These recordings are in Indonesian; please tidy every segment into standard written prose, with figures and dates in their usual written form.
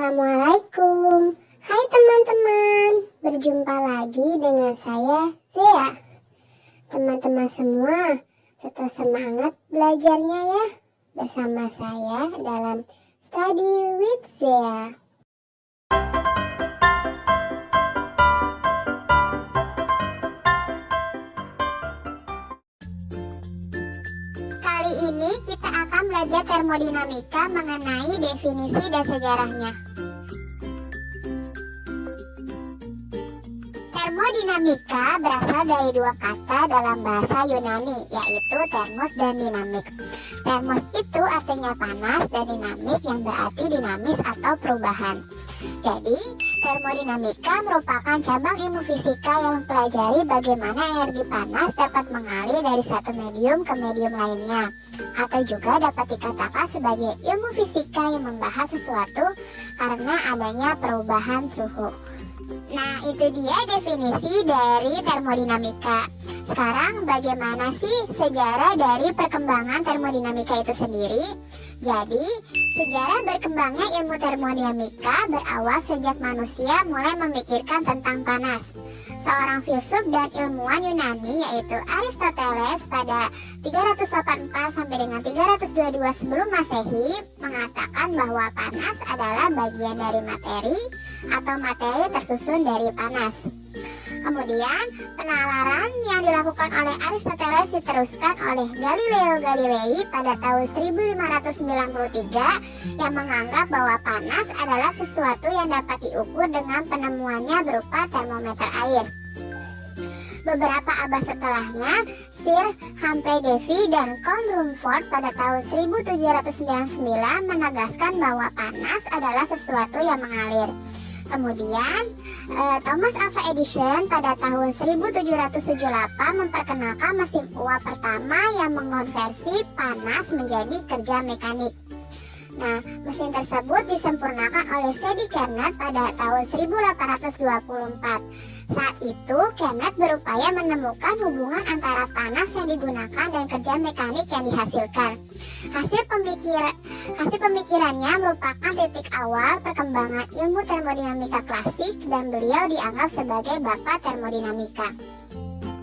Assalamualaikum. Hai teman-teman, berjumpa lagi dengan saya Zea. Teman-teman semua, tetap semangat belajarnya ya, bersama saya dalam Study with Zea. Kali ini kita akan belajar termodinamika mengenai definisi dan sejarahnya. Termodinamika berasal dari dua kata dalam bahasa Yunani, yaitu termos dan dinamik. Termos itu artinya panas dan dinamik yang berarti dinamis atau perubahan. Jadi, termodinamika merupakan cabang ilmu fisika yang mempelajari bagaimana energi panas dapat mengalir dari satu medium ke medium lainnya, atau juga dapat dikatakan sebagai ilmu fisika yang membahas sesuatu karena adanya perubahan suhu. Nah, itu dia definisi dari termodinamika. Sekarang bagaimana sih sejarah dari perkembangan termodinamika itu sendiri? Jadi, sejarah berkembangnya ilmu termodinamika berawal sejak manusia mulai memikirkan tentang panas. Seorang filsuf dan ilmuwan Yunani yaitu Aristoteles pada 384 sampai dengan 322 sebelum Masehi mengatakan bahwa panas adalah bagian dari materi atau materi tersusun dari panas. Kemudian, penalaran yang dilakukan oleh Aristoteles diteruskan oleh Galileo Galilei pada tahun 1593 yang menganggap bahwa panas adalah sesuatu yang dapat diukur dengan penemuannya berupa termometer air. Beberapa abad setelahnya, Sir Humphrey Davy dan Count Rumford pada tahun 1799 menegaskan bahwa panas adalah sesuatu yang mengalir. Kemudian, Thomas Alva Edison pada tahun 1778 memperkenalkan mesin uap pertama yang mengonversi panas menjadi kerja mekanik. Nah, mesin tersebut disempurnakan oleh Sadi Carnot pada tahun 1824. Saat itu, Carnot berupaya menemukan hubungan antara panas yang digunakan dan kerja mekanik yang dihasilkan. Hasil pemikirannya merupakan titik awal perkembangan ilmu termodinamika klasik dan beliau dianggap sebagai bapak termodinamika.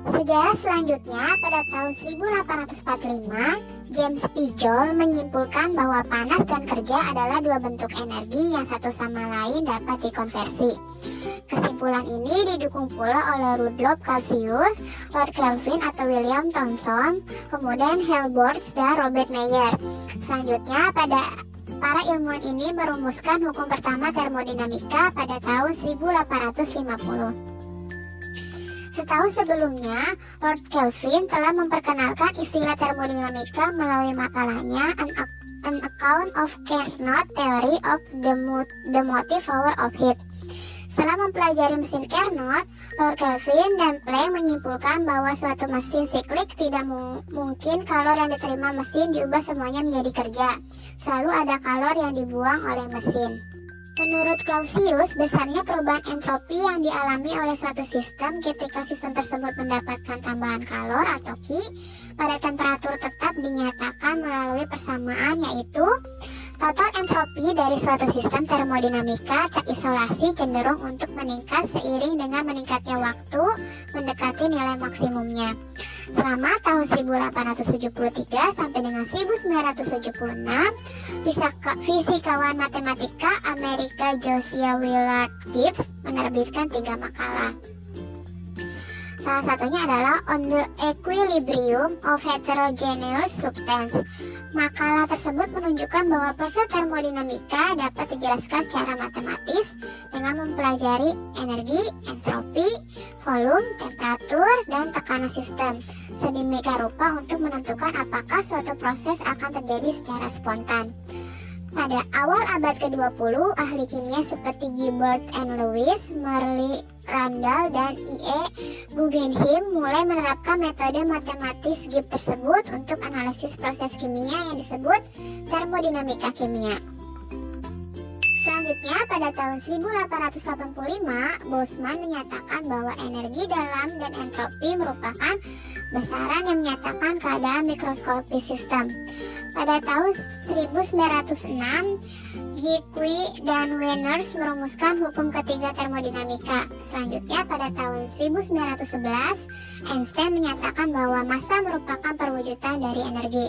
Sejarah selanjutnya, pada tahun 1845, James P. Joule menyimpulkan bahwa panas dan kerja adalah dua bentuk energi yang satu sama lain dapat dikonversi. Kesimpulan ini didukung pula oleh Rudolf Clausius, Lord Kelvin atau William Thomson, kemudian Helmholtz dan Robert Meyer. Selanjutnya, para ilmuwan ini merumuskan hukum pertama termodinamika pada tahun 1850. Setahun sebelumnya, Lord Kelvin telah memperkenalkan istilah termodinamika melalui makalahnya An Account of Carnot Theory of the Motive Power of Heat. Setelah mempelajari mesin Carnot, Lord Kelvin dan Planck menyimpulkan bahwa suatu mesin siklik tidak mungkin kalor yang diterima mesin diubah semuanya menjadi kerja. Selalu ada kalor yang dibuang oleh mesin. Menurut Clausius, besarnya perubahan entropi yang dialami oleh suatu sistem ketika sistem tersebut mendapatkan tambahan kalor atau Ki pada temperatur tetap dinyatakan melalui persamaan, yaitu total entropi dari suatu sistem termodinamika terisolasi cenderung untuk meningkat seiring dengan meningkatnya waktu mendekati nilai maksimumnya. Selama tahun 1873 sampai dengan 1976, fisikawan matematika Amerika Josiah Willard Gibbs menerbitkan 3 makalah. Salah satunya adalah On the Equilibrium of Heterogeneous Substance. Makalah tersebut menunjukkan bahwa proses termodinamika dapat dijelaskan secara matematis dengan mempelajari energi, entropi, volume, temperatur, dan tekanan sistem, sedemikian rupa untuk menentukan apakah suatu proses akan terjadi secara spontan. Pada awal abad ke-20, ahli kimia seperti Gilbert and Lewis, Merle Randall, dan E. Guggenheim mulai menerapkan metode matematis Gibbs tersebut untuk analisis proses kimia yang disebut termodinamika kimia. Selanjutnya, pada tahun 1885, Boltzmann menyatakan bahwa energi dalam dan entropi merupakan besaran yang menyatakan keadaan mikroskopis sistem. Pada tahun 1906, Dickie dan Wieners merumuskan hukum ketiga termodinamika. Selanjutnya pada tahun 1911, Einstein menyatakan bahwa massa merupakan perwujudan dari energi.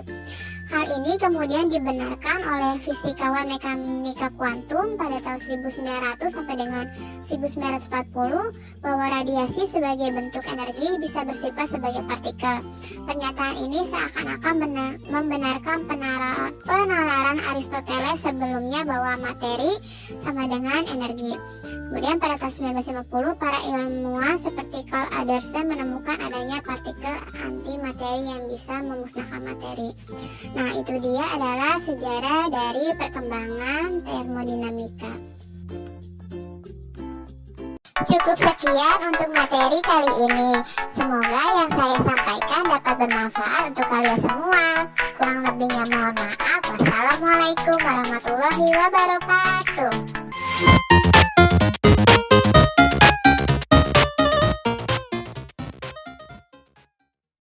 Hal ini kemudian dibenarkan oleh fisikawan mekanika kuantum pada tahun 1900 sampai dengan 1940 bahwa radiasi sebagai bentuk energi bisa bersifat sebagai partikel. Pernyataan ini seakan-akan membenarkan penalaran Aristoteles sebelumnya bahwa materi sama dengan energi. Kemudian pada tahun 1950 para ilmuwan seperti Carl Anderson menemukan adanya partikel antimateri yang bisa memusnahkan materi. Nah, itu dia adalah sejarah dari perkembangan termodinamika. Cukup sekian untuk materi kali ini. Semoga yang saya sampaikan dapat bermanfaat untuk kalian semua. Kurang lebihnya mohon maaf. Wassalamualaikum warahmatullahi wabarakatuh.